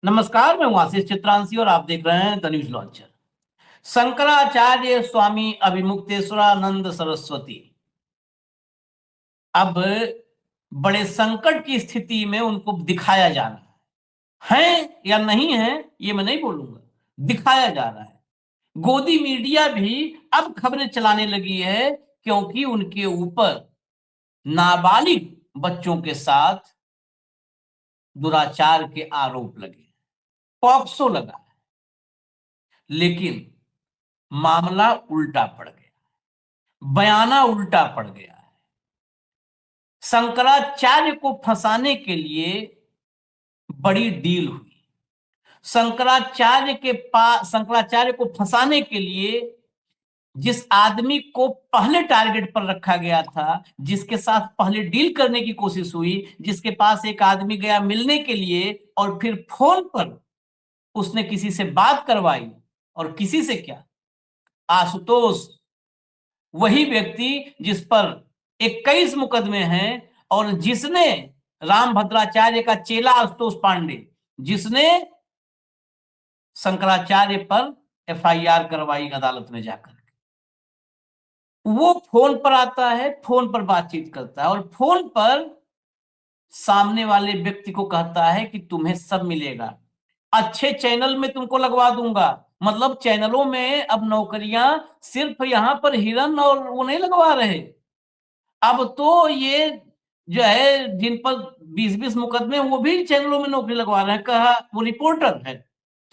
नमस्कार, मैं हूं आशीष चित्रांशी और आप देख रहे हैं the news launcher. Shankaracharya Swami Avimukteshwaranand Saraswati अब बड़े संकट की स्थिति में उनको दिखाया जा रहा है या नहीं है, ये मैं नहीं बोलूंगा, दिखाया जा रहा है। गोदी मीडिया भी अब खबरें चलाने लगी है क्योंकि उनके ऊपर नाबालिग बच्चों के साथ दुराचार के आरोप लगे, पॉक्सो लगा है। लेकिन मामला उल्टा पड़ गया, बयाना उल्टा पड़ गया है। शंकराचार्य को फंसाने के लिए बड़ी डील हुई। शंकराचार्य को फंसाने के लिए जिस आदमी को पहले टारगेट पर रखा गया था, जिसके साथ पहले डील करने की कोशिश हुई, जिसके पास एक आदमी गया मिलने के लिए और फिर फोन पर उसने किसी से बात करवाई, और किसी से क्या, आशुतोष, वही व्यक्ति जिस पर 21 मुकदमे हैं और जिसने रामभद्राचार्य का चेला आशुतोष पांडे, जिसने शंकराचार्य पर एफआईआर करवाई अदालत में जाकर, वो फोन पर आता है, फोन पर बातचीत करता है और फोन पर सामने वाले व्यक्ति को कहता है कि तुम्हें सब मिलेगा, अच्छे चैनल में तुमको लगवा दूंगा। मतलब चैनलों में अब नौकरियां सिर्फ यहां पर हिरन और वो नहीं लगवा रहे, अब तो ये जो है जिन पर 20-20 मुकदमे, वो भी चैनलों में नौकरी लगवा रहे हैं। कहा, वो रिपोर्टर है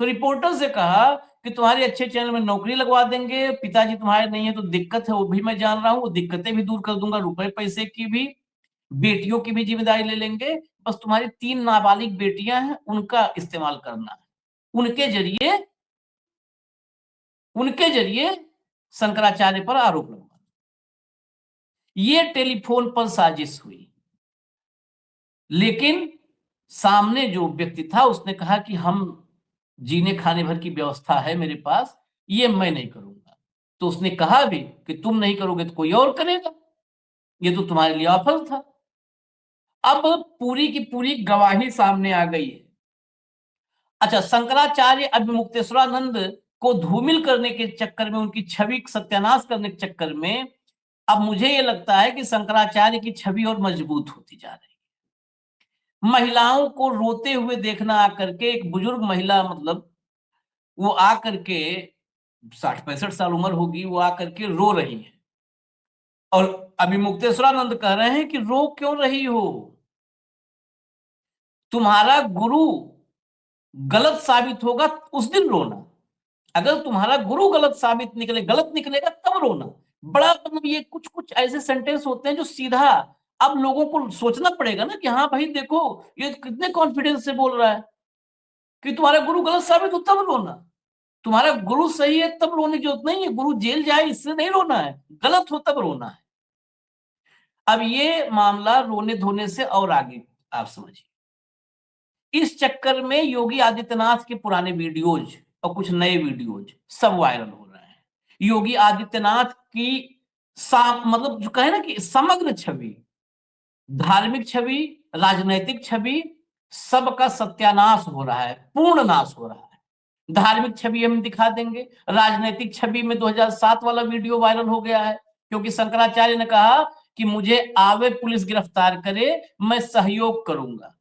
तो रिपोर्टर से कहा कि तुम्हारे अच्छे चैनल में नौकरी लगवा देंगे, पिताजी तुम्हारे नहीं है तो दिक्कत है, वो भी मैं जान रहा हूँ, वो दिक्कतें भी दूर कर दूंगा, रुपए पैसे की भी, बेटियों की भी जिम्मेदारी ले लेंगे, बस तुम्हारी 3 नाबालिग बेटियां हैं, उनका इस्तेमाल करना है। उनके जरिए शंकराचार्य पर आरोप लगवा, ये टेलीफोन पर साजिश हुई। लेकिन सामने जो व्यक्ति था उसने कहा कि हम जीने खाने भर की व्यवस्था है मेरे पास, ये मैं नहीं करूंगा। तो उसने कहा भी कि तुम नहीं करोगे तो कोई और करेगा, ये तो तुम्हारे लिए ऑफर था। अब पूरी की पूरी गवाही सामने आ गई है। अच्छा, शंकराचार्य अभिमुक्तेश्वरानंद को धूमिल करने के चक्कर में, उनकी छवि का सत्यानाश करने के चक्कर में, अब मुझे ये लगता है कि शंकराचार्य की छवि और मजबूत होती जा रही है। महिलाओं को रोते हुए देखना आकर के, एक बुजुर्ग महिला, मतलब वो आकर के 60-65 साल उम्र होगी, वो आकर के रो रही है और अभिमुक्तेश्वरानंद कह रहे हैं कि रो क्यों रही हो, तुम्हारा गुरु गलत साबित होगा उस दिन रोना, अगर तुम्हारा गुरु गलत निकलेगा तब रोना। बड़ा, मतलब ये कुछ कुछ ऐसे सेंटेंस होते हैं जो सीधा, अब लोगों को सोचना पड़ेगा ना कि हाँ भाई देखो, ये कितने कॉन्फिडेंस से बोल रहा है कि तुम्हारा गुरु गलत साबित हो तब रोना, तुम्हारा गुरु सही है तब रोने की जरूरत नहीं है, गुरु जेल जाए इससे नहीं रोना है, गलत हो तब रोना है। अब ये मामला रोने धोने से और आगे आप समझिए। इस चक्कर में योगी आदित्यनाथ के पुराने वीडियोज और कुछ नए वीडियोज सब वायरल हो रहे हैं। योगी आदित्यनाथ की मतलब जो कहे ना कि समग्र छवि, धार्मिक छवि, राजनैतिक छवि, सबका सत्यानाश हो रहा है, पूर्ण नाश हो रहा है। धार्मिक छवि हम दिखा देंगे, राजनैतिक छवि में 2007 वाला वीडियो वायरल हो गया है क्योंकि शंकराचार्य ने कहा कि मुझे आवे पुलिस गिरफ्तार करे, मैं सहयोग करूंगा,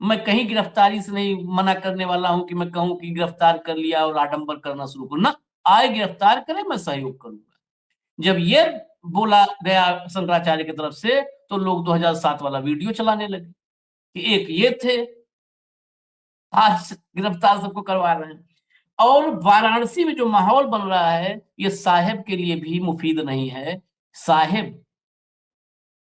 मैं कहीं गिरफ्तारी से नहीं मना करने वाला हूं कि मैं कहूं कि गिरफ्तार कर लिया और आडंबर करना शुरू करूं ना, आए गिरफ्तार करे, मैं सहयोग करूंगा। जब ये बोला गया शंकराचार्य की तरफ से तो लोग 2007 वाला वीडियो चलाने लगे कि एक ये थे, आज गिरफ्तार सबको करवा रहे हैं। और वाराणसी में जो माहौल बन रहा है, ये साहेब के लिए भी मुफीद नहीं है। साहेब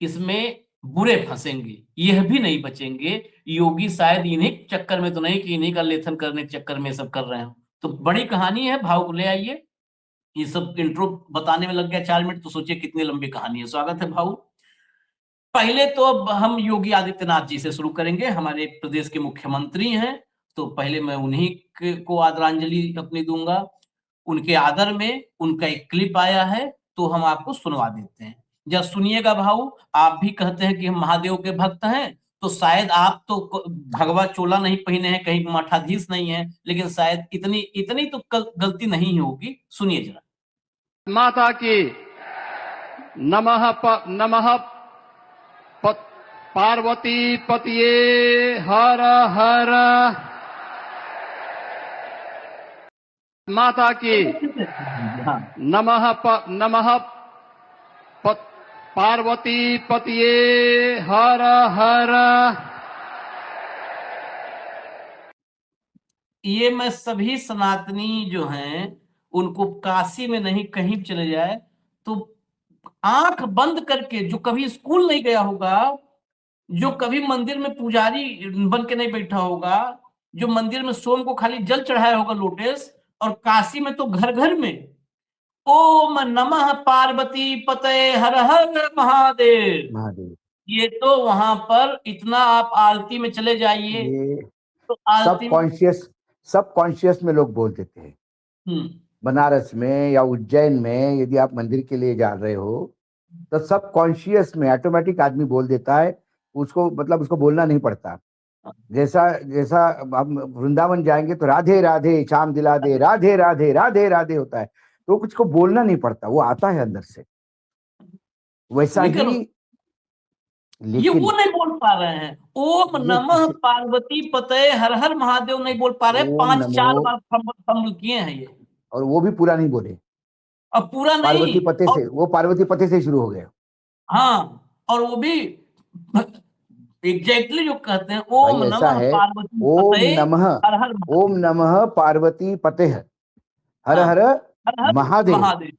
इसमें बुरे फंसेंगे, यह भी नहीं बचेंगे। योगी शायद इन्हीं चक्कर में तो नहीं कि इन्हीं का लेथन करने के चक्कर में सब कर रहे हैं। तो बड़ी कहानी है, भाव को ले आइए। ये सब इंट्रो बताने में लग गया 4 मिनट, तो सोचिए कितनी लंबी कहानी है। स्वागत है भाऊ। पहले तो अब हम योगी आदित्यनाथ जी से शुरू करेंगे, हमारे प्रदेश के मुख्यमंत्री हैं, तो पहले मैं उन्हीं को आदरांजलि अपनी दूंगा। उनके आदर में उनका एक क्लिप आया है, तो हम आपको सुनवा देते हैं, जरा सुनिएगा भाऊ। आप भी कहते हैं कि हम महादेव के भक्त हैं, तो शायद आप तो भगवा चोला नहीं पहने हैं, कहीं मठाधीश नहीं है, लेकिन शायद इतनी इतनी तो गलती नहीं होगी। सुनिए जरा। माता की नमः पार्वती पतिये हर हर। माता की हाँ, नमः पार्वती पतिये हर हर। ये मैं सभी सनातनी जो हैं उनको, काशी में नहीं कहीं चले जाए तो आंख बंद करके, जो कभी स्कूल नहीं गया होगा, जो कभी मंदिर में पुजारी बन के नहीं बैठा होगा, जो मंदिर में सोम को खाली जल चढ़ाया होगा लोटेस, और काशी में तो घर घर में ओम नमः पार्वती पतये हर हर महादेव। महादेव। ये तो वहां पर इतना, आप आरती में चले जाइए ये तो आरती में। सब कॉन्शियस में लोग बोल देते हैं। बनारस में या उज्जैन में यदि आप मंदिर के लिए जा रहे हो तो सब कॉन्शियस में ऑटोमेटिक आदमी बोल देता है, उसको मतलब उसको बोलना नहीं पड़ता। जैसा जैसा हम वृंदावन जाएंगे तो राधे राधे शाम दिला दे, राधे राधे राधे राधे होता है, तो कुछ को बोलना नहीं पड़ता, वो आता है अंदर से। वैसा ही ये लेकिन वो नहीं बोल पा रहे हैं, ओम नमः पार्वती पतये हर हर महादेव नहीं बोल पा रहे, ओम 5-4 नमो, बार फंबल किए हैं ये, और वो भी पूरा नहीं बोले। और पूरा पार्वती नहीं, पते और से, वो पार्वती पते से शुरू हो गया। हाँ, और वो भी एग्जैक्टली जो कहते हैं, भाई ओम ऐसा नमः है, पार्वती ओम पतये नमः, हर हर ओम नमः पार्वती पते हर हाँ, हर हर हर महादेव। महादेव।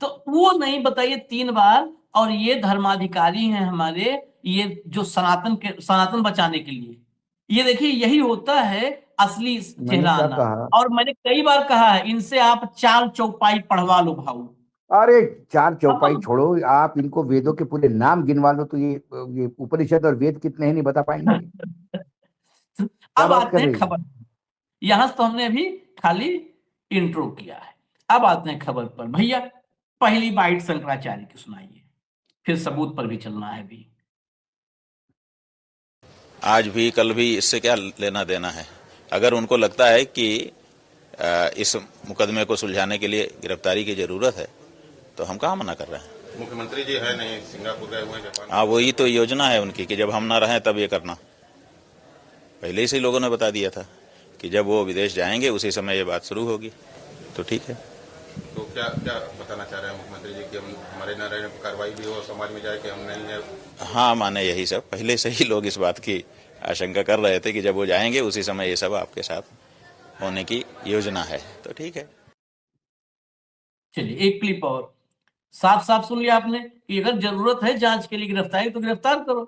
तो वो नहीं बताइए 3 बार, और ये धर्माधिकारी हैं हमारे, ये जो सनातन बचाने के लिए, ये देखिए यही होता है असली मैंने क्या चेहराना। कहा? और मैंने कई बार कहा है, इनसे आप 4 चौपाई पढ़वा लो भाऊ। अरे 4 चौपाई अब छोड़ो, आप इनको वेदों के पूरे नाम गिनवा लो तो ये उपनिषद और वेद कितने हैं नहीं बता पाएंगे। क्या अब बात आते कर हैं रही है? खबर। यहां से तो हमने अभी खाली इंट्रो किया है, अब आते हैं खबर पर। भैया पहली बाइट शंकराचार्य की सुनाइए, फिर सबूत पर भी चलना है भी। आज भी कल भी इससे क्या लेना देना है। अगर उनको लगता है कि इस मुकदमे को सुलझाने के लिए गिरफ्तारी की जरूरत है तो हम कहाँ मना कर रहे हैं। मुख्यमंत्री जी है नहीं, सिंगापुर गए हुए, जापान। हाँ, वही तो योजना है उनकी कि जब हम ना रहें तब ये करना। पहले से लोगों ने बता दिया था कि जब वो विदेश जाएंगे उसी समय ये बात शुरू होगी, तो ठीक है। तो क्या क्या बताना चाह रहे हैं मुख्यमंत्री जी कि हम हमारे न रहने पर कार्रवाई भी हो, समाज में जाए कि हम नहीं है? हाँ, माने यही सब पहले से ही लोग इस बात की आशंका कर रहे थे कि जब वो जाएंगे उसी समय ये सब आपके साथ होने की योजना है, तो ठीक है। चलिए एक क्लिप और, साफ साफ सुन लिया आपने कि अगर जरूरत है जांच के लिए गिरफ्तारी तो गिरफ्तार करो।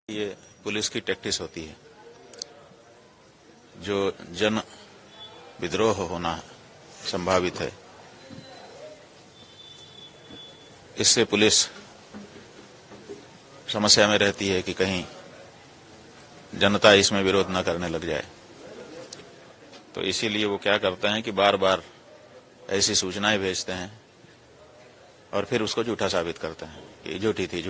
ये पुलिस की टैक्टिस होती है, जो जन विद्रोह होना संभावित है, इससे पुलिस समस्या में रहती है कि कहीं जनता इसमें विरोध न करने लग जाए। तो इसीलिए वो क्या करते हैं कि बार बार ऐसी सूचनाएं भेजते हैं और फिर उसको झूठा साबित करते हैं कि झूठी थी।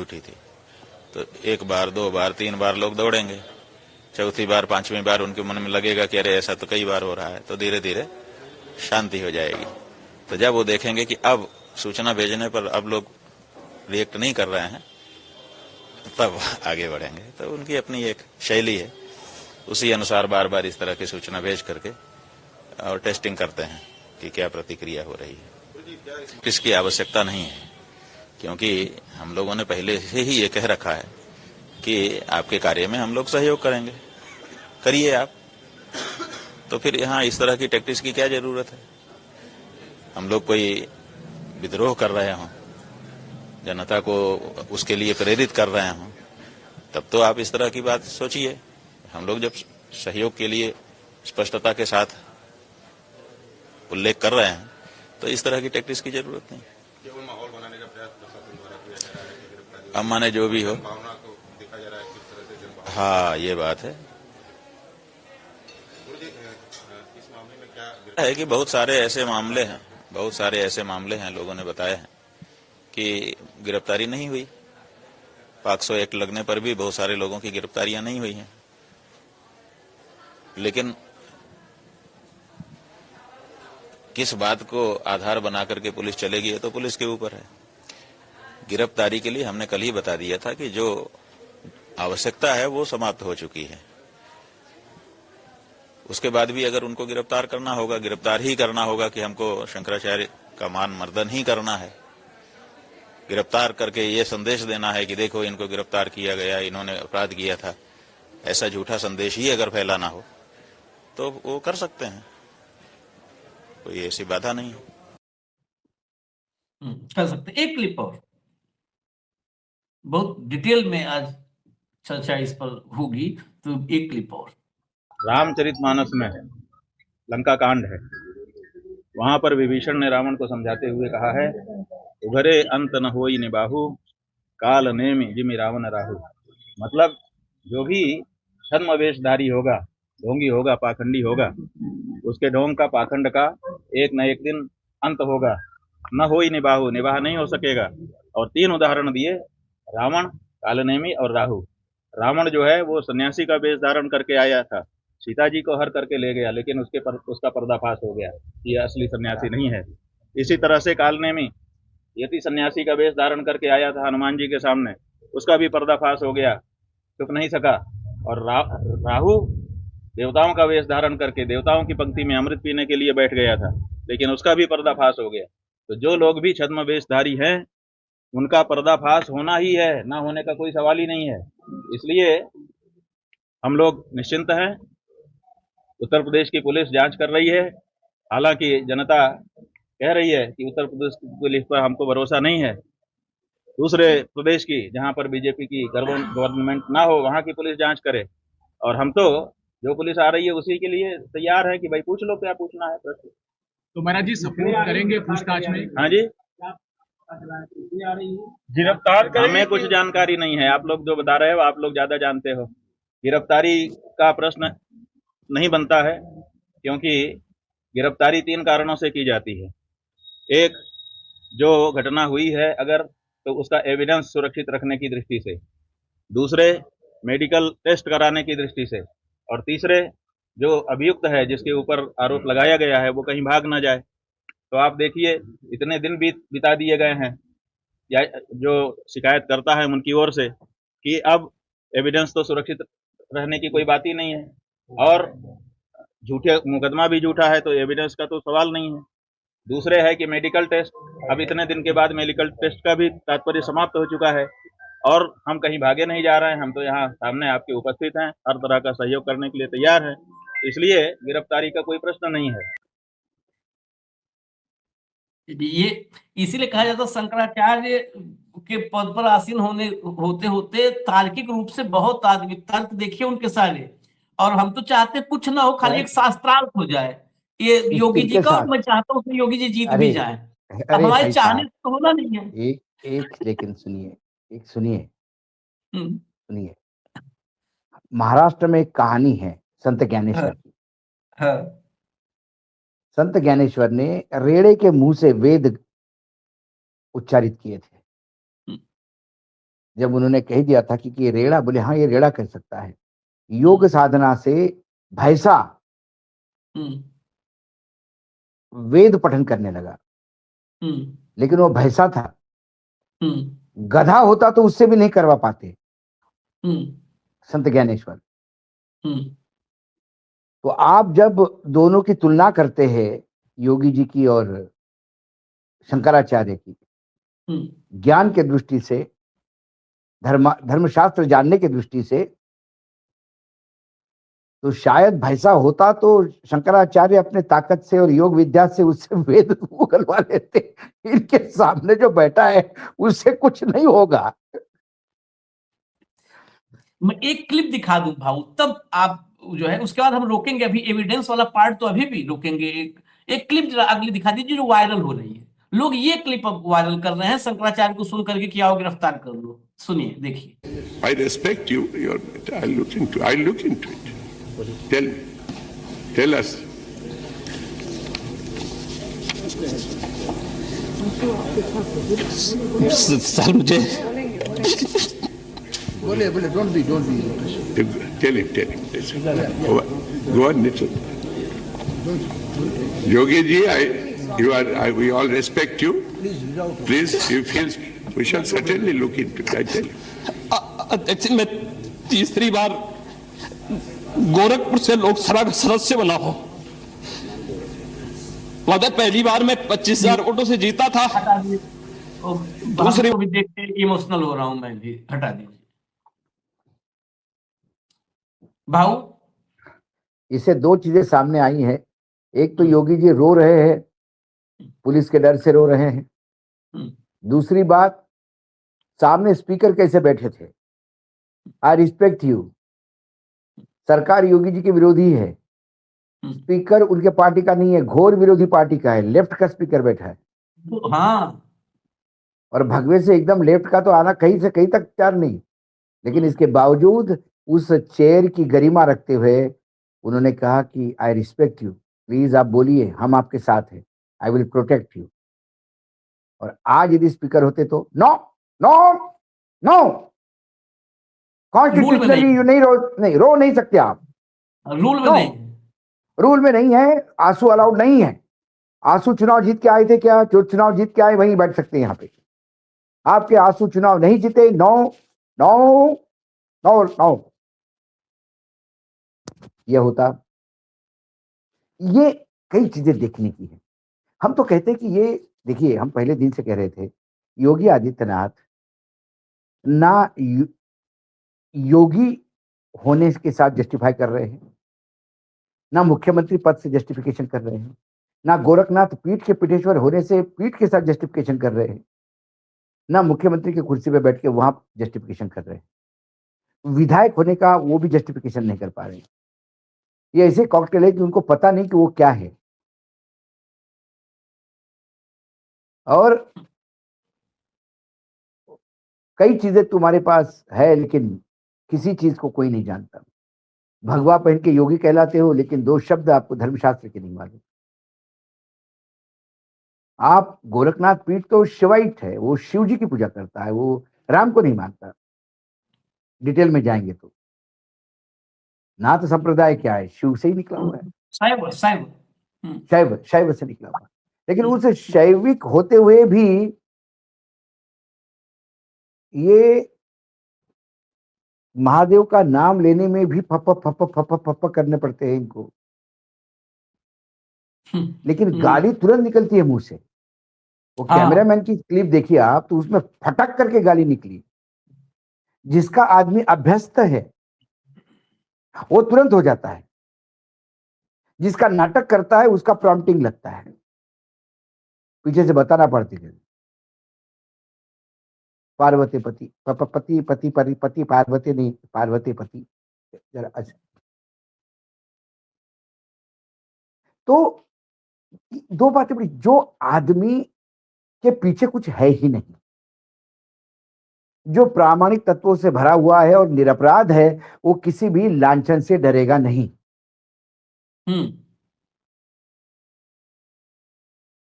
तो 1 बार 2 बार 3 बार लोग दौड़ेंगे, चौथी बार 5वीं बार उनके मन में लगेगा कि अरे ऐसा तो कई बार हो रहा है, तो धीरे धीरे शांति हो जाएगी। तो जब वो देखेंगे कि अब सूचना भेजने पर अब लोग रिएक्ट नहीं कर रहे हैं, तब आगे बढ़ेंगे। तो उनकी अपनी एक शैली है, उसी अनुसार बार बार इस तरह की सूचना भेज करके और टेस्टिंग करते हैं कि क्या प्रतिक्रिया हो रही है। इसकी आवश्यकता नहीं है, क्योंकि हम लोगों ने पहले से ही ये कह रखा है कि आपके कार्य में हम लोग सहयोग करेंगे, करिए आप। तो फिर यहाँ इस तरह की टैक्टिक्स की क्या जरूरत है। हम लोग कोई विद्रोह कर रहे हों, जनता को उसके लिए प्रेरित कर रहे हों, तब तो आप इस तरह की बात सोचिए। हम लोग जब सहयोग के लिए स्पष्टता के साथ उल्लेख कर रहे हैं तो इस तरह की टैक्टिक्स की जरूरत नहीं। केवल माहौल बनाने का प्रयास प्रशासन द्वारा किया जा रहा है कि गिरफ्तारी अब माने जो भी हो, भावना को देखा जा रहा है किस तरह से जनभावना। हाँ ये बात है। गुरु जी, इस मामले में क्या है कि बहुत सारे ऐसे मामले हैं लोगों ने बताया है कि गिरफ्तारी नहीं हुई, पॉक्सो एक्ट लगने पर भी बहुत सारे लोगों की गिरफ्तारियां नहीं हुई हैं। लेकिन किस बात को आधार बना करके पुलिस चलेगी ये तो पुलिस के ऊपर है। गिरफ्तारी के लिए हमने कल ही बता दिया था कि जो आवश्यकता है वो समाप्त हो चुकी है। उसके बाद भी अगर उनको गिरफ्तार करना होगा, गिरफ्तार ही करना होगा कि हमको शंकराचार्य का मान मर्दन ही करना है, गिरफ्तार करके ये संदेश देना है कि देखो इनको गिरफ्तार किया गया, इन्होंने अपराध किया था, ऐसा झूठा संदेश ही अगर फैलाना हो तो वो कर सकते हैं, कोई ऐसी बाधा नहीं है। कर सकते। एक क्लिप और, बहुत डिटेल में आज चर्चा इस पर होगी, तो एक क्लिप और। रामचरितमानस में है, लंका कांड है, वहां पर विभीषण ने रावण को समझाते हुए कहा है, उभरे अंत न होई निबाहु, काल नेमि जिमि रावण राहु। मतलब जो भी छद्मवेशधारी होगा, ढोंगी होगा, पाखंडी होगा, उसके ढोंग का, पाखंड का एक न एक दिन अंत होगा। न होई निबाहु, निबाह नहीं हो सकेगा। और 3 उदाहरण दिए, रावण, कालनेमी और राहु। रावण जो है वो सन्यासी का वेश धारण करके आया था, सीता जी को हर करके ले गया, लेकिन उसका पर्दाफाश हो गया, ये असली सन्यासी नहीं है। इसी तरह से कालनेमी यति सन्यासी का वेश धारण करके आया था हनुमान जी के सामने, उसका भी पर्दाफाश हो गया, चुप नहीं सका। और राहु देवताओं का वेश धारण करके देवताओं की पंक्ति में अमृत पीने के लिए बैठ गया था, लेकिन उसका भी पर्दाफाश हो गया। तो जो लोग भी छद्म वेशधारी हैं उनका पर्दाफाश होना ही है, ना होने का कोई सवाल ही नहीं है। इसलिए हम लोग निश्चिंत हैं। उत्तर प्रदेश की पुलिस जांच कर रही है। हालांकि जनता कह रही है कि उत्तर प्रदेश की पुलिस पर हमको भरोसा नहीं है, दूसरे प्रदेश की जहां पर बीजेपी की गवर्नमेंट ना हो वहां की पुलिस जांच करे। और हम तो जो पुलिस आ रही है उसी के लिए तैयार है कि भाई पूछ लो क्या पूछना है प्रश्न। तो महाराज जी सपोर्ट करेंगे पूछताछ में? हाँ जी, गिरफ्तार हमें कुछ जानकारी नहीं है, आप लोग जो बता रहे हो आप लोग ज्यादा जानते हो। गिरफ्तारी का प्रश्न नहीं बनता है, क्योंकि गिरफ्तारी 3 कारणों से की जाती है। एक, जो घटना हुई है अगर, तो उसका एविडेंस सुरक्षित रखने की दृष्टि से, दूसरे मेडिकल टेस्ट कराने की दृष्टि से, और तीसरे जो अभियुक्त है जिसके ऊपर आरोप लगाया गया है वो कहीं भाग ना जाए। तो आप देखिए इतने दिन बिता दिए गए हैं या जो शिकायत करता है उनकी ओर से कि अब एविडेंस तो सुरक्षित रहने की कोई बात ही नहीं है, और झूठे मुकदमा भी झूठा है तो एविडेंस का तो सवाल नहीं है। दूसरे है कि मेडिकल टेस्ट, अब इतने दिन के बाद मेडिकल टेस्ट का भी तात्पर्य समाप्त हो चुका है, और हम कहीं भागे नहीं जा रहे हैं, हम तो यहाँ सामने आपके उपस्थित हैं, हर तरह का सहयोग करने के लिए तैयार हैं, इसलिए गिरफ्तारी का कोई प्रश्न नहीं है। ये इसीलिए कहा जाता शंकराचार्य के पद पर आसीन होते होते तार्किक रूप से बहुत आदमी, तर्क देखिए उनके सारे, और हम तो चाहते कुछ ना हो, खाली एक शास्त्रार्थ हो जाए। ये योगी जी का, और मैं चाहता हूँ उसमें योगी जी जीत भी जाए। अब हमारे चाहने तो होना नहीं है। लेकिन सुनिए, महाराष्ट्र में एक कहानी है संत ज्ञानेश्वर की। संत ज्ञानेश्वर ने रेड़े के मुंह से वेद उच्चारित किए थे। जब उन्होंने कह दिया था कि ये रेड़ा, बोले हाँ ये रेड़ा कर सकता है। योग साधना से भैंसा वेद पठन करने लगा, लेकिन वो भैंसा था, गधा होता तो उससे भी नहीं करवा पाते संत ज्ञानेश्वर। तो आप जब दोनों की तुलना करते हैं, योगी जी की और शंकराचार्य की, ज्ञान के दृष्टि से, धर्मशास्त्र जानने की दृष्टि से, तो शायद भैंसा होता तो शंकराचार्य अपने ताकत से और योग विद्या से उससे वेद उगलवा लेते। इनके सामने जो बैठा है उससे कुछ नहीं होगा। मैं एक क्लिप दिखा दूं भाऊ, तब आप जो है उसके बाद हम रोकेंगे। अभी एविडेंस वाला पार्ट तो अभी भी रोकेंगे। एक क्लिप जरा अगली दिखा दीजिए जो वायरल हो रही है। लोग ये क्लिप अब वायरल कर रहे हैं, शंकराचार्य को सुन करके कि आओ गिरफ्तार कर लो। सुनिए, देखिए। I respect you. I'll look into it. Tell us. Sir मुझे बोले बोले don't be Tell him. Listen. Go on, listen. Yogi ji, we all respect you. Please, you feel, we shall certainly look into it, I tell you. अध्यक्ष, मैं तीसरी बार गोरखपुर से लोकसभा का सदस्य बना हूं। पहली बार मैं 25,000 वोटों से जीता था। दूसरी भी देख के इमोशनल हो रहा हूं मैं भी, हटा दीजिए भाऊ। इससे दो चीजें सामने आई हैं। एक तो योगी जी रो रहे हैं, पुलिस के डर से रो रहे हैं। दूसरी बात, सामने स्पीकर कैसे बैठे थे। I respect you. सरकार योगी जी के विरोधी है, स्पीकर उनके पार्टी का नहीं है, घोर विरोधी पार्टी का है, लेफ्ट का स्पीकर बैठा है। हाँ, और भगवे से एकदम लेफ्ट का तो आना कहीं से कहीं तक तैयार नहीं। लेकिन इसके बावजूद उस चेयर की गरिमा रखते हुए उन्होंने कहा कि आई रिस्पेक्ट यू, प्लीज आप बोलिए, हम आपके साथ हैं, आई विल प्रोटेक्ट यू। और आज यदि स्पीकर होते तो no no no, constitutionally you नहीं रो नहीं सकते आप, रूल में नहीं, रूल में नहीं है। आंसू अलाउड नहीं है। आंसू चुनाव जीत के आए थे क्या? जो चुनाव जीत के आए वहीं बैठ सकते हैं यहाँ पे। आपके आंसू चुनाव नहीं जीते। नो नो नो नो, यह होता। ये कई चीजें देखने की है। हम तो कहते हैं कि ये देखिए, हम पहले दिन से कह रहे थे योगी आदित्यनाथ ना योगी होने के साथ जस्टिफाई कर रहे हैं, ना मुख्यमंत्री पद से जस्टिफिकेशन कर रहे हैं, ना गोरखनाथ पीठ के पीठेश्वर होने से पीठ के साथ जस्टिफिकेशन कर रहे हैं, ना मुख्यमंत्री की कुर्सी पे बैठ के वहां जस्टिफिकेशन कर रहे हैं। विधायक होने का वो भी जस्टिफिकेशन नहीं कर पा रहे। ये ऐसे कॉकटेल है कि उनको पता नहीं कि वो क्या है। और कई चीजें तुम्हारे पास है लेकिन किसी चीज को कोई नहीं जानता। भगवा पहन के योगी कहलाते हो, लेकिन दो शब्द आपको धर्मशास्त्र के नहीं मालूम। आप गोरखनाथ पीठ तो शिवाइट है, वो शिव जी की पूजा करता है, वो राम को नहीं मानता। डिटेल में जाएंगे तो नाथ संप्रदाय क्या है? शिव से ही निकला हुआ है, शैव से निकला हुआ है। लेकिन उस शैविक होते हुए भी ये महादेव का नाम लेने में भी फप करने पड़ते हैं इनको। लेकिन गाली तुरंत निकलती है मुंह से। वो कैमरामैन की क्लिप देखिए आप, तो उसमें फटक करके गाली निकली। जिसका आदमी अभ्यस्त है वो तुरंत हो जाता है, जिसका नाटक करता है उसका प्रॉम्प्टिंग लगता है, पीछे से बताना पड़ती है। पार्वती पति पति पति पति पति पार्वती नहीं, पार्वती पति। जरा अच्छा, तो दो बातें बड़ी। जो आदमी के पीछे कुछ है ही नहीं, जो प्रामाणिक तत्वों से भरा हुआ है और निरपराध है, वो किसी भी लांछन से डरेगा नहीं।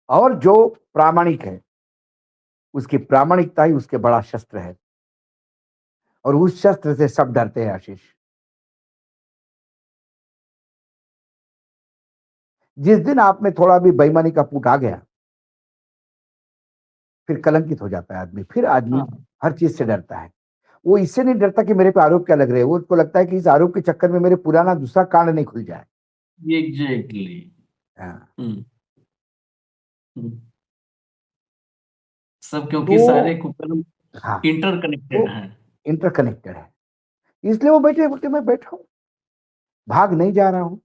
और जो प्रामाणिक है उसकी प्रामाणिकता ही उसके बड़ा शस्त्र है, और उस शस्त्र से सब डरते हैं। आशीष, जिस दिन आप में थोड़ा भी बेईमानी का पुट आ गया, फिर कलंकित हो जाता है आदमी। फिर आदमी हर चीज से डरता है। वो इससे नहीं डरता कि मेरे पे आरोप क्या लग रहे हैं, वो उसको लगता है कि इस आरोप के चक्कर में मेरे पुराना दूसरा कांड नहीं खुल जाए। एग्जैक्टली। सब क्योंकि तो सारे कुकर्म इंटरकनेक्टेड हैं। इंटरकनेक्टेड है, इसलिए वो बैठे बोलते मैं बैठा हूं, भाग नहीं जा रहा हूं।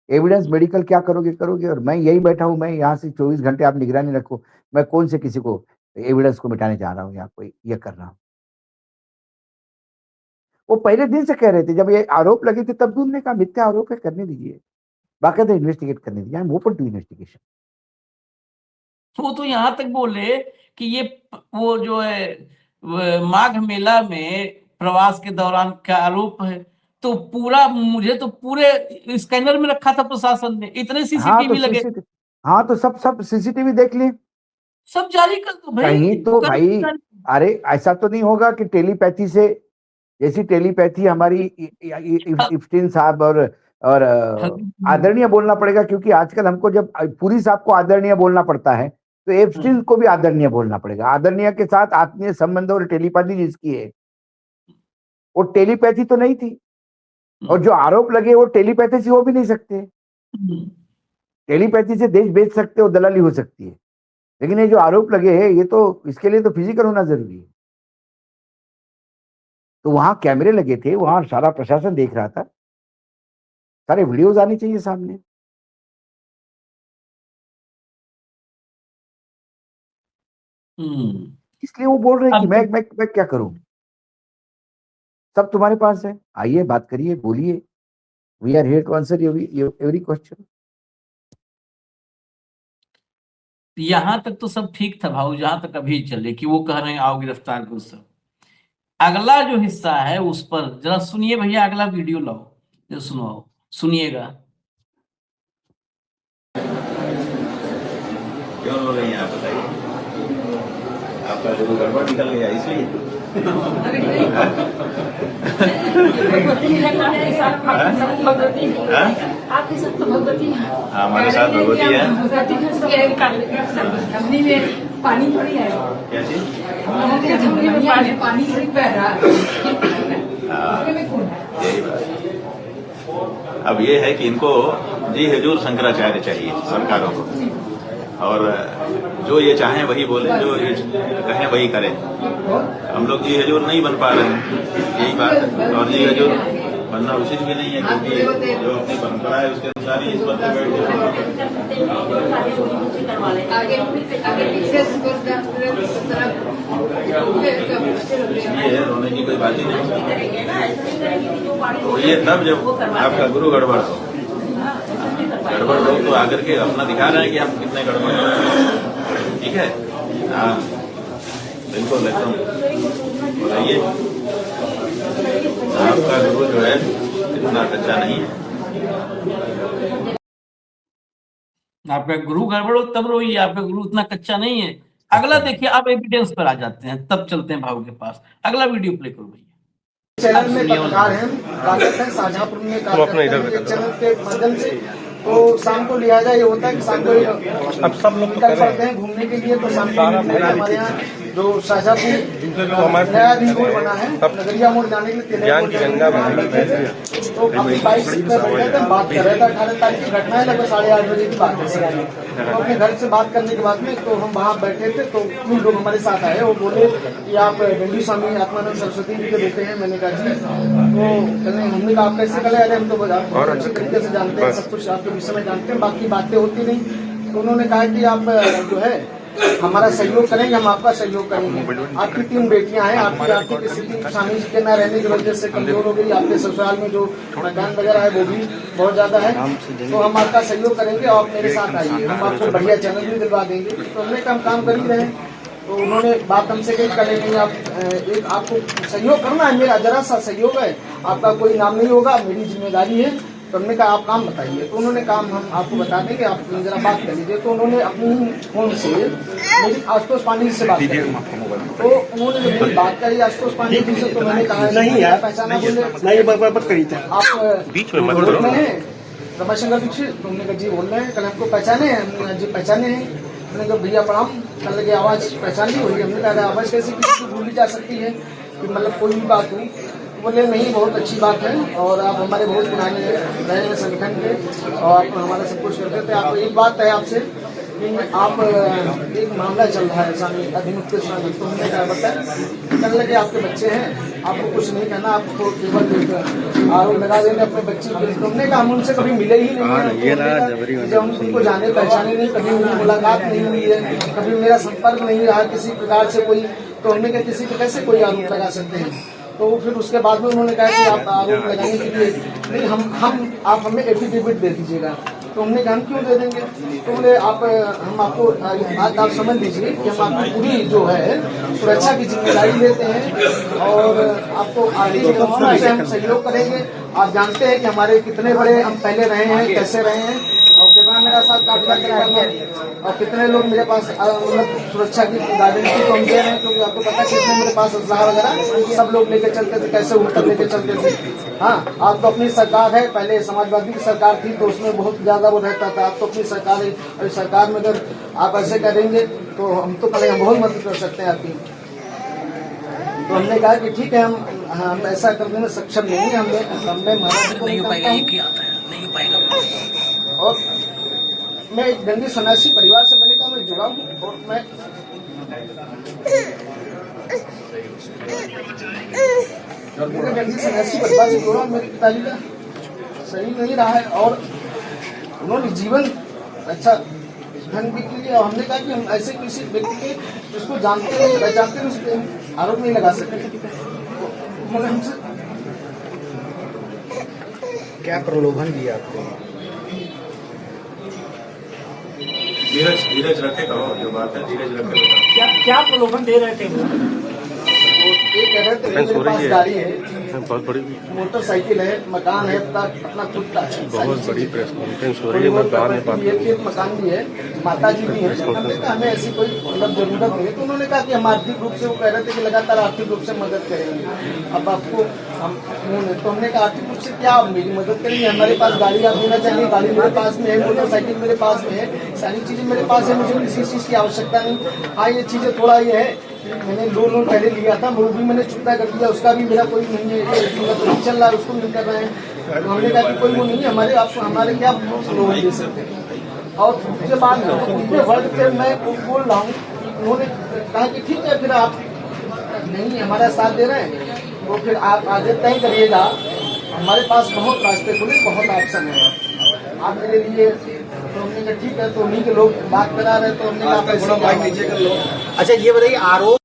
एविडेंस मेडिकल क्या करोगे, और मैं यही बैठा हूं। मैं यहाँ से 24 घंटे आप निगरानी रखो, मैं कौन से किसी को एविडेंस को मिटाने जा रहा हूं या कोई ये कर रहा हूं। वो पहले दिन से कह रहे थे, जब ये आरोप लगे थे तब भी उन्होंने कहा मिथ्या आरोप है, करने दीजिए, बाकायदा इन्वेस्टिगेट करने दीजिए, I am open to investigation. वो तो यहाँ तक बोले कि ये वो जो है माघ मेला में प्रवास के दौरान का आरोप है, तो पूरा मुझे तो पूरे स्कैनर में रखा था प्रशासन ने, इतने सीसीटीवी लगे। हाँ तो सब सीसीटीवी देख लिए, सब जारी कर दो भाई। कहीं तो भाई, अरे ऐसा तो नहीं होगा कि टेलीपैथी से जैसी टेलीपैथी हमारी इफ्तीन साहब और आदरणीय बोलना पड़ेगा, क्योंकि आजकल हमको जब पूरी साहब को आदरणीय बोलना पड़ता है तो एप्स्टीन को भी आदरणीय बोलना पड़ेगा। आदरणीय के साथ आत्मीय संबंध और टेलीपैथी जिसकी है वो टेलीपैथी तो नहीं थी, और जो आरोप लगे वो टेलीपैथी से हो भी नहीं सकते। टेलीपैथी से देश बेच सकते हो, दलाली हो सकती है, लेकिन ये जो आरोप लगे हैं ये तो इसके लिए तो फिजिकल होना जरूरी है। तो वहां कैमरे लगे थे, वहां सारा प्रशासन देख रहा था, सारे वीडियोज आनी चाहिए सामने। इसलिए वो बोल रहे हैं कि मैं क्या करूं, सब तुम्हारे पास है, आइए बात करिए, बोलिए, we are here to answer every question. यहां तक तो सब ठीक था भाऊ, जहां तक अभी चले कि वो कह रहे हैं आओ गिरफ्तार करो सब। अगला जो हिस्सा है उस पर जरा सुनिए भैया, अगला वीडियो लाओ, जो सुनाओ, सुनिएगा। क्यों रो रही हैं आप, बताइए? आपका गुरु गड़बड़ निकल गया इसलिए? आपके साथ तो भगवती है, हमारे साथ भगवती है। झमनी में पानी थोड़ी है, क्या चीज? झमनी में पानी थोड़ी बह रहा है। यही बात। अब ये है कि इनको जी हुजूर शंकराचार्य चाहिए सरकारों को, और जो ये चाहें वही बोले, जो ये कहें वही करें। हम लोग जी हुजूर नहीं बन पा रहे हैं, यही बात है। और जी हुजूर बनना उचित भी नहीं है, क्योंकि जो अपनी परंपरा है उसके अनुसार ही इस पर बैठ इसलिए रोने की कोई बात ही नहीं। तो ये तब जब आपका गुरु गड़बड़ हो, गड़बड़ लोग तो आकर के अपना दिखा रहे हैं कि हम कितने गड़बड़ हैं। ठीक है, हाँ बिल्कुल एकदम बताइए। आपका गुरु जो है इतना कच्चा नहीं है। आपका गुरु गड़बड़ हो तब रोइए, आपका गुरु उतना कच्चा नहीं है। अगला देखिए, आप एविडेंस पर आ जाते हैं, तब चलते हैं भाव के पास। अगला वीडियो प्ले करो भैया। चैनल में पत्रकार हैं, कार्यरत हैं, शाहजहांपुर में कार्यरत हैं चैनल के माध्यम से। तो शाम को लिहाजा ये होता है कि शाम को अब सब लोग निकल पड़ते हैं घूमने के लिए। तो शाम को हमारे यहाँ जो शाहजहांपुर नया रिंग रोड बना है, नगरिया मोड़ जाने के लिए तो अपनी बाइक पे बैठे थे, बात कर रहे थे। 18 तारीख की घटना है, लगभग 8:30 बजे की बात है। तो अपने घर से बात करने के बाद में तो हम वहाँ बैठे थे, तो कुछ लोग हमारे साथ आए। वो बोले कि आप डंडी स्वामी आत्मानंद सरस्वती जी के बेटे हैं। मैंने कहा जी, तो हमने कहा आप कैसे करें? अरे हम तो बहुत अच्छी तरीके से जानते हैं, सब कुछ आपके विषय में जानते हैं, बाकी बातें होती नहीं। तो उन्होंने कहा कि आप जो है हमारा सहयोग करेंगे, हम आपका सहयोग करेंगे। आपकी 3 बेटियां हैं, आपकी आर्थिक स्थिति स्वामी जी के न रहने की वजह से कमजोर हो गई। आपके ससुराल में जो मकान वगैरह है वो भी बहुत ज्यादा है, तो हम आपका सहयोग करेंगे, आप मेरे साथ आइए, हम आपको बढ़िया चैनल भी दिलवा देंगे। तो हमने कहा हम काम कर ही रहे हैं। तो उन्होंने बात हमसे कही, करें नहीं आप एक आपको सहयोग करना है, मेरा जरा सा सहयोग है, आपका कोई नाम नहीं होगा, मेरी जिम्मेदारी है। तो हमने कहा आप काम बताइए। तो उन्होंने काम हम आपको बता देंगे, आप जरा बात कर लीजिए। तो उन्होंने अपनी फोन से मेरी आशुतोष पांडे जी से बात की। तो उन्होंने जब मेरी बात करी आशुतोष पांडे जी से, तो मैंने कहा नहीं यार पहचाना, बोले आप बोल रहे हैं रमाशंकर दीक्षित? तो उन्होंने कहा जी बोल रहे हैं। कल हमको पहचाने हैं? हमने जी पहचाने हैं। उन्होंने कहा भैया प्रणाम, कल लगे आवाज पहचान ली हुई। हमने कहा आवाज कैसे किसी को भूली जा सकती है, कि मतलब कोई भी बात हो? बोले नहीं, बहुत अच्छी बात है, और आप हमारे बहुत पुराने रहे हैं संगठन के, और आप हमारा सब कुछ करते थे। आपको एक बात है आपसे कि आप एक मामला चल रहा है स्वामी अभिमुक्त स्वामी। तो हमने कहा बताया, कहने लगे आपके बच्चे हैं, आपको कुछ नहीं कहना, आपको केवल आरोप लगा देंगे अपने बच्चे के। तो हमने कहा हम उनसे कभी मिले ही नहीं है, जब हम उनको जाने पहचाने नहीं, कभी उनकी मुलाकात नहीं हुई है, कभी मेरा संपर्क नहीं रहा किसी प्रकार से कोई। तो हमने कहा किसी पे कैसे कोई आरोप लगा सकते हैं? तो फिर उसके बाद में उन्होंने कहा कि आप आरोप लगाने के लिए नहीं, आप हमें एफिडेविट दे दीजिएगा। तो हमने कहा हम क्यों दे देंगे? तो बोले हम आपको बात आप समझ लीजिए कि हम आपको पूरी जो है सुरक्षा की जिम्मेदारी लेते हैं, और आपको आर्थिक दृष्टि से हम सहयोग करेंगे। आप जानते हैं कि हमारे कितने बड़े हम पहले रहे हैं, कैसे रहे हैं, और के बाद मेरा साथ काफिला चला था और कितने लोग मेरे पास मतलब सुरक्षा की गारंटी तो हम दे रहे हैं, क्योंकि आपको पता है कितने मेरे पास असलहा वगैरह सब लोग लेके चलते थे, कैसे उतर लेके चलते थे। हाँ, आप तो अपनी सरकार है, पहले समाजवादी की सरकार थी तो उसमें बहुत ज्यादा वो रहता था, आप तो अपनी सरकार है, और सरकार में अगर आप ऐसे करेंगे तो हम तो कहेंगे बहुत मदद कर सकते हैं आपकी। तो हमने कहा कि ठीक है, हम ऐसा करने में सक्षम नहीं है, हमने महाराज को नहीं हो पाएगा, नहीं हो पाएगा। और मैं एक दंडी सन्यासी परिवार से मैंने कहा मैं जुड़ा हूँ, और मैं दंडी सन्यासी परिवार से जुड़ा हूँ। मेरे पिताजी का सही नहीं रहा है और उन्होंने जीवन अच्छा धन भी किया, और हमने कहा कि हम ऐसे किसी व्यक्ति के जिसको जानते नहीं पहचानते नहीं उस पर आरोप नहीं लगा सकते। तो हमसे क्या प्रलोभन दिया आपको? धीरज रखे कहो, जो बात है धीरज रखे। क्या प्रलोभन दे रहे थे वो? ये कह रहे थे मेरे पास गाड़ी है, बहुत बड़ी मोटरसाइकिल है, मकान है, अपना खुद का है, बहुत बड़ी प्रेस कॉन्फ्रेंस हो रही है, मकान भी है, माता जी भी है। हमने कहा हमें ऐसी कोई मतलब जरूरत नहीं है। तो उन्होंने कहा कि हम आर्थिक रूप से, वो कह रहे थे कि लगातार आर्थिक रूप से मदद करेंगे। अब आपको हम तो हमने कहा आर्थिक रूप से क्या आप मेरी मदद करेंगे? हमारे पास गाड़ी आप देना चाहिए, गाड़ी मेरे पास में है, मोटरसाइकिल मेरे पास में है, सारी चीजें मेरे पास है, मुझे किसी चीज की आवश्यकता नहीं। हाँ, ये चीजें थोड़ा ये है, मैंने लोन पहले लिया था, वो भी मैंने चुकता कर दिया, उसका भी मेरा कोई नहीं है, चल रहा है, उसको नहीं कर रहे हैं। तो हमने कहा कि कोई वो नहीं है हमारे, आप हमारे क्या लोन दे सकते हैं। और उसके बाद उनके वर्ग से मैं बोल रहा हूँ, उन्होंने कहा कि ठीक है, फिर आप नहीं हमारा साथ दे रहे हैं तो फिर आप आगे तय करिएगा, हमारे पास बहुत रास्ते खुले, बहुत ऑप्शन है आप मेरे लिए। तो हमने कहा ठीक है, तो उन्हीं के लोग बात करा रहे, तो हमने कहा नीचे कर लो। अच्छा ये बताइए, आरोप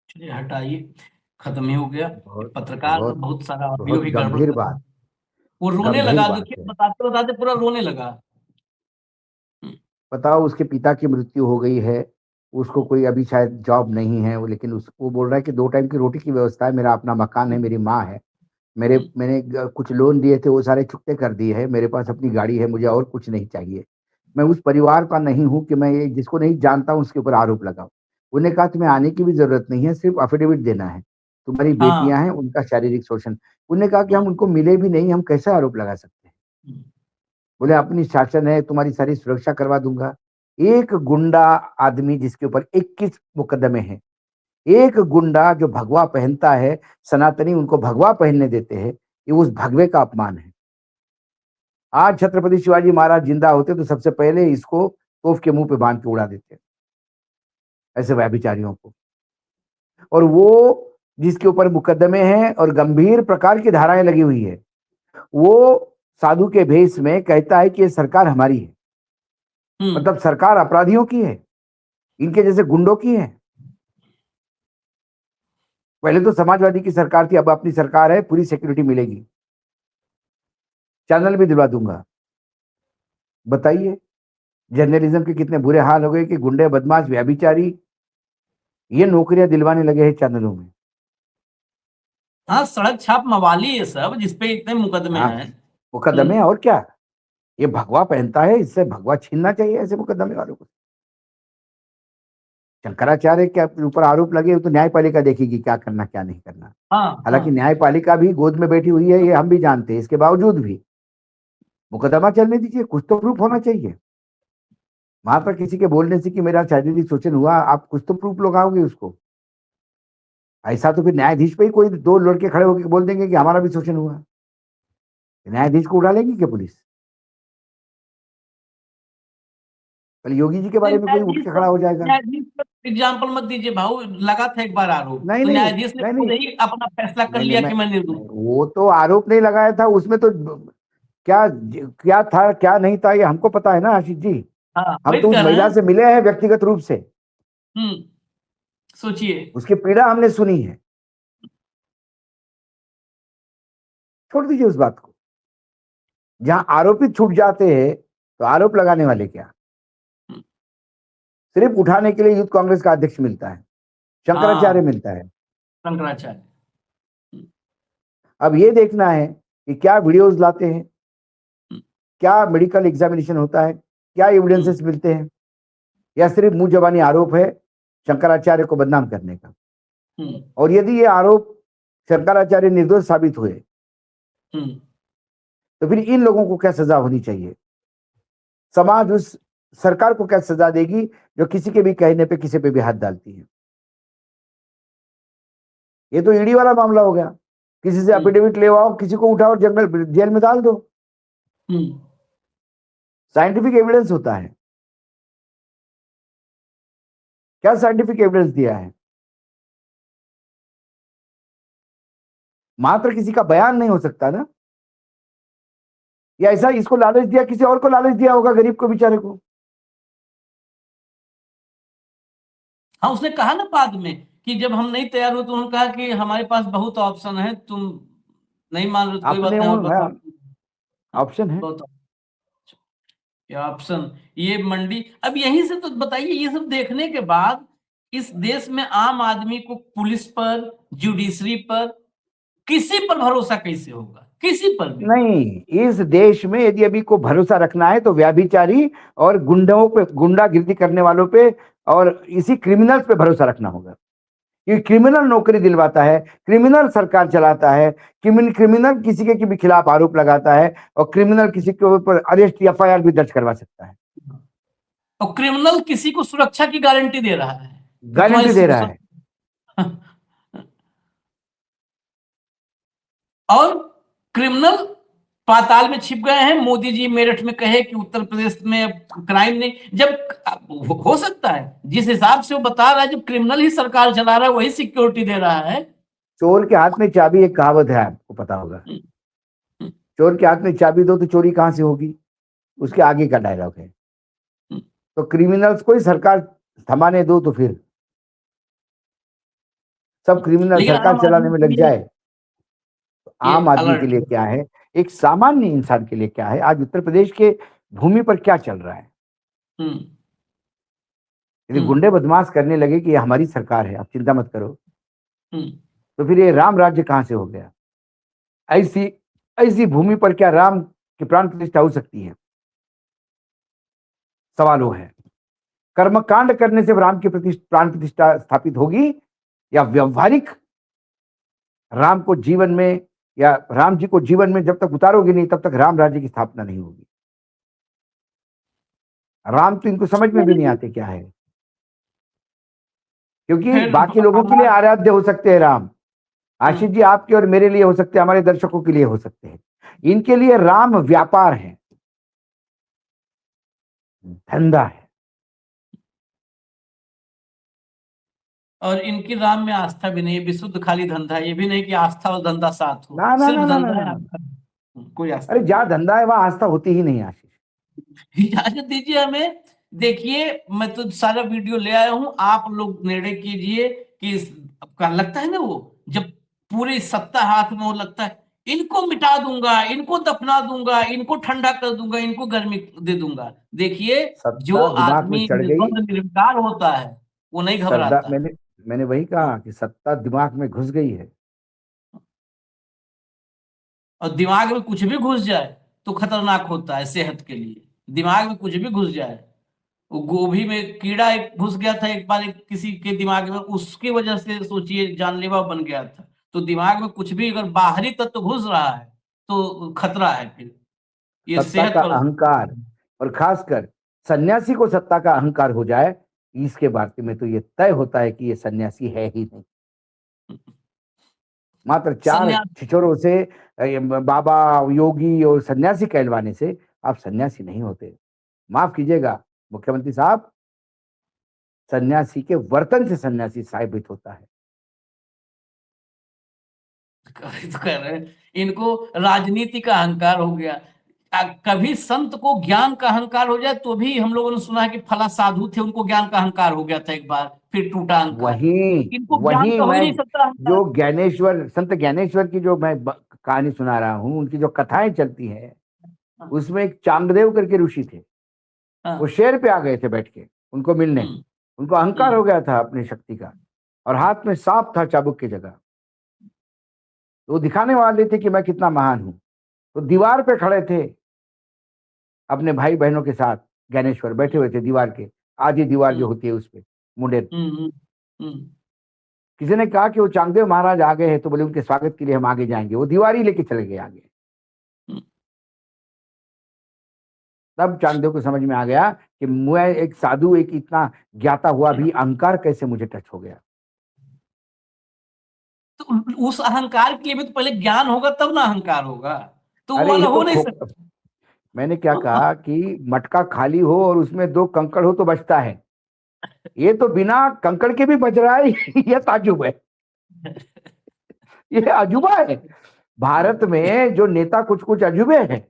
चलिए हटाइए, खत्म ही हो गया। पत्रकार तो बहुत सारा ऑडियो भी गंभीर गड़बड़ बात, वो रोने गंभीर लगा, बात देखिए है। बताते बताते पूरा रोने लगा। बताओ, उसके पिता की मृत्यु हो गई है, उसको कोई अभी शायद जॉब नहीं है, लेकिन वो बोल रहा है कि 2 टाइम की रोटी की व्यवस्था है, मेरा अपना मकान है, मेरी माँ है, मैंने कुछ लोन दिए थे वो सारे चुकते कर दिए है, मेरे पास अपनी गाड़ी है, मुझे और कुछ नहीं चाहिए। मैं उस परिवार का नहीं हूँ कि मैं ये जिसको नहीं जानता हूँ उसके ऊपर आरोप लगाऊं। उन्हें कहा तुम्हें आने की भी जरूरत नहीं है, सिर्फ अफिडेविट देना है, तुम्हारी बेटियां हैं, उनका शारीरिक शोषण। उन्होंने कहा कि हम उनको मिले भी नहीं, हम कैसे आरोप लगा सकते हैं? बोले अपनी शासन है, तुम्हारी सारी सुरक्षा करवा दूंगा। एक गुंडा आदमी जिसके ऊपर 21 मुकदमे हैं, एक गुंडा जो भगवा पहनता है, सनातनी उनको भगवा पहनने देते हैं, ये उस भगवे का अपमान है। आज छत्रपति शिवाजी महाराज जिंदा होते तो सबसे पहले इसको तोफ के मुंह पे बांध के उड़ा देते, ऐसे व्यभिचारियों को। और वो जिसके ऊपर मुकदमे हैं और गंभीर प्रकार की धाराएं लगी हुई है, वो साधु के भेष में कहता है कि ये सरकार हमारी है। मतलब सरकार अपराधियों की है, इनके जैसे गुंडों की है। पहले तो समाजवादी की सरकार थी, अब अपनी सरकार है, पूरी सिक्योरिटी मिलेगी, चैनल भी दिलवा दूंगा। बताइए जर्नलिज्म के कितने बुरे हाल हो गए कि गुंडे, बदमाश, व्यभिचारी ये नौकरियां दिलवाने लगे हैं चैनलों में। हाँ, सड़क छाप मवाली ये सब जिसपे इतने मुकदमे हैं। मुकदमे और क्या, ये भगवा पहनता है, इससे भगवा छीनना चाहिए ऐसे मुकदमे वालों को। शंकराचार्य के ऊपर आरोप लगे तो न्यायपालिका देखेगी क्या करना क्या नहीं करना। हालांकि न्यायपालिका भी गोद में बैठी हुई है, ये हम भी जानते हैं, इसके बावजूद भी मुकदमा चलने दीजिए, कुछ तो प्रूफ होना चाहिए। वहां पर किसी के बोलने से कि मेरा शारीरिक शोषण हुआ, आप कुछ तो प्रूफ लगाओगे उसको। ऐसा तो फिर न्यायाधीश पे ही कोई 2 लड़के खड़े होकर बोल देंगे कि हमारा भी शोषण हुआ, न्यायाधीश को उड़ा लेगी क्या पुलिस? कल योगी जी के बारे में कोई उठ के खड़ा हो जाएगा। एग्जाम्पल मत दीजिए भाऊ, लगा था एक बार आरोप, नहीं, तो नहीं, न्यायाधीश ने खुद ही अपना फैसला कर लिया कि मैं निर्दोष। वो तो आरोप नहीं लगाया था, उसमें तो क्या क्या था क्या नहीं था ये हमको पता है ना आशीष जी। हम तो उस महिला से मिले हैं व्यक्तिगत रूप से। सोचिए, उसकी पीड़ा हमने सुनी है। छोड़ दीजिए उस बात को। जहां आरोपित छूट जाते हैं तो आरोप लगाने वाले क्या? सिर्फ उठाने के लिए यूथ कांग्रेस का अध्यक्ष मिलता है, शंकराचार्य मिलता है, शंकराचार्य। अब ये देखना है कि क्या वीडियोस लाते हैं, क्या मेडिकल एग्जामिनेशन होता है, क्या एविडेंसेस मिलते हैं, या सिर्फ मुंह जबानी आरोप है शंकराचार्य को बदनाम करने का। और यदि ये आरोप शंकराचार्य निर्दोष साबित हुए तो फिर इन लोगों को क्या सजा होनी चाहिए? समाज उस सरकार को क्या सजा देगी जो किसी के भी कहने पे किसी पे भी हाथ डालती है? ये तो ईडी वाला मामला हो गया, किसी से एफिडेविट ले आओ, किसी को उठाओ, जंगल जेल में डाल दो। साइंटिफिक एविडेंस होता है, क्या साइंटिफिक एविडेंस दिया है? मात्र किसी का बयान नहीं हो सकता ना, या ऐसा इसको लालच दिया, किसी और को लालच दिया होगा, गरीब को, बेचारे को। हाँ, उसने कहा ना बाद में कि जब हम नहीं तैयार हुए तो उन्होंने कहा कि हमारे पास बहुत ऑप्शन है, तुम नहीं मान रहे तो कोई बात नहीं, हमारे पास ऑप्शन है, बहुत ऑप्शन। ये मंडी, अब यहीं से तो बताइए, ये सब देखने के बाद इस देश में आम आदमी को पुलिस पर, जुडिशरी पर, किसी पर भरोसा कैसे होगा? किसी पर भी नहीं। इस देश में यदि अभी को भरोसा रखना है तो व्याभिचारी और गुंडों पे, गुंडागिर्दी करने वालों पे और इसी क्रिमिनल्स पे भरोसा रखना होगा, क्योंकि क्रिमिनल नौकरी दिलवाता है, क्रिमिनल सरकार चलाता है, क्रिमिनल किसी के भी खिलाफ आरोप लगाता है, और क्रिमिनल किसी के ऊपर अरेस्ट या एफआईआर भी दर्ज करवा सकता है। और क्रिमिनल किसी को सुरक्षा की गारंटी दे रहा है, गारंटी दे रहा है। और क्रिमिनल पाताल में छिप गए हैं। मोदी जी मेरठ में कहे कि उत्तर प्रदेश में क्राइम नहीं, जब हो सकता है जिस हिसाब से वो बता रहा है, जब क्रिमिनल ही सरकार चला रहा है, वही सिक्योरिटी दे रहा है। चोर के हाथ में चाबी, एक कहावत है, आपको पता होगा, चोर के हाथ में चाबी दो तो चोरी कहां से होगी, उसके आगे का डायलॉग है। तो क्रिमिनल्स को ही सरकार थमाने दो तो फिर सब क्रिमिनल सरकार चलाने में लग जाए, तो आम आदमी के लिए क्या है, एक सामान्य इंसान के लिए क्या है? आज उत्तर प्रदेश के भूमि पर क्या चल रहा है? यदि गुंडे बदमाश करने लगे कि ये हमारी सरकार है, आप चिंता मत करो, तो फिर ये राम राज्य कहां से हो गया? ऐसी भूमि पर क्या राम की प्राण प्रतिष्ठा हो सकती है? सवाल वो है, कर्मकांड करने से राम की प्राण प्रतिष्ठा स्थापित होगी, या व्यवहारिक राम को जीवन में, या राम जी को जीवन में जब तक उतारोगे नहीं तब तक राम राज्य की स्थापना नहीं होगी। राम तो इनको समझ में भी नहीं आते क्या है, क्योंकि बाकी लोगों के लिए आराध्य हो सकते हैं राम, आशीष जी आपके और मेरे लिए हो सकते हैं, हमारे दर्शकों के लिए हो सकते हैं, इनके लिए राम व्यापार है, धंधा है। और इनकी राम में आस्था भी नहीं, विशुद्ध खाली धंधा है। ये भी नहीं कि आस्था और धंधा साथ हो, ना ना सिर्फ ना धंधा ना, है, ना। कोई आस्था। अरे जहाँ धंधा है वहां आस्था होती ही नहीं। आशीष इजाजत दीजिए हमें, देखिए मैं तो सारा वीडियो ले आया हूं, आप लोग निर्णय कीजिए कि आपका लगता है ना, वो जब पूरी सत्ता हाथ में हो, लगता है इनको मिटा दूंगा, इनको दफना दूंगा, इनको ठंडा कर दूंगा, इनको गर्मी दे दूंगा। देखिए जो आदमी निर्विकार होता है वो नहीं घबराता। मैंने वही कहा कि सत्ता दिमाग में घुस गई है, और दिमाग में कुछ भी घुस जाए तो खतरनाक होता है सेहत के लिए। दिमाग में कुछ भी घुस जाए, वो गोभी में कीड़ा एक घुस गया था एक बार, एक किसी के दिमाग में, उसकी वजह से सोचिए जानलेवा बन गया था। तो दिमाग में कुछ भी अगर बाहरी तत्व घुस रहा है तो खतरा है। फिर ये सत्ता का अहंकार, और खासकर सन्यासी को सत्ता का अहंकार हो जाए, इसके बारे में तो ये तय होता है कि ये सन्यासी है ही नहीं। मात्र 4 छिछोरों से, बाबा, योगी और सन्यासी कहलवाने से आप सन्यासी नहीं होते। माफ कीजिएगा मुख्यमंत्री साहब, सन्यासी के वर्तन से सन्यासी साबित होता है। तो कह रहे हैं इनको राजनीति का अहंकार हो गया। कभी संत को ज्ञान का अहंकार हो जाए तो भी हम लोगों ने सुना है कि फला साधु थे, उनको ज्ञान का अहंकार हो गया था एक बार, फिर टूटा अहंकार। वही मैं जो ज्ञानेश्वर, संत ज्ञानेश्वर की जो मैं कहानी सुना रहा हूँ, उनकी जो कथाएं चलती है, उसमें एक चांगदेव करके ऋषि थे, वो शेर पे आ गए थे बैठ के उनको मिलने, उनको अहंकार हो गया था अपनी शक्ति का, और हाथ में सांप था चाबुक की जगह। तो वो दिखाने वाले थे कि मैं कितना महान हूं, तो दीवार पे खड़े थे, अपने भाई बहनों के साथ ज्ञानेश्वर बैठे हुए थे दीवार के, आधी दीवार जो होती है उस पे मुंडेर। किसी ने कहा कि वो चांगदेव महाराज आ गए हैं, तो बोले उनके स्वागत के लिए हम आगे जाएंगे, वो दीवार ही लेके चले गए आगे। तब चांगदेव को समझ में आ गया कि मैं एक साधु, एक इतना ज्ञाता हुआ भी अहंकार कैसे मुझे टच हो गया। तो उस अहंकार के लिए भी तो पहले ज्ञान होगा तब ना अहंकार होगा, तो वो अरे वाला ये हो तो नहीं सकता। मैंने क्या कहा कि मटका खाली हो और उसमें 2 कंकड़ हो तो बचता है, ये तो बिना कंकड़ के भी बच रहा है। ये ताजुब है, ये अजूबा है। भारत में जो नेता कुछ कुछ अजूबे हैं।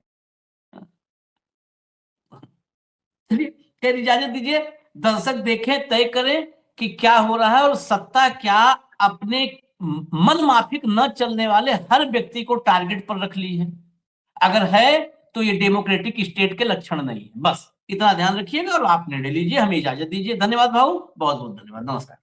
चलिए खैर इजाजत दीजिए, दर्शक देखें, तय करें कि क्या हो रहा है, और सत्ता क्या अपने मन माफिक न चलने वाले हर व्यक्ति को टारगेट पर रख ली है। अगर है तो ये डेमोक्रेटिक स्टेट के लक्षण नहीं है। बस इतना ध्यान रखिएगा और आप निर्णय लीजिए। हमें इजाजत दीजिए। धन्यवाद भाऊ, बहुत बहुत धन्यवाद, नमस्कार।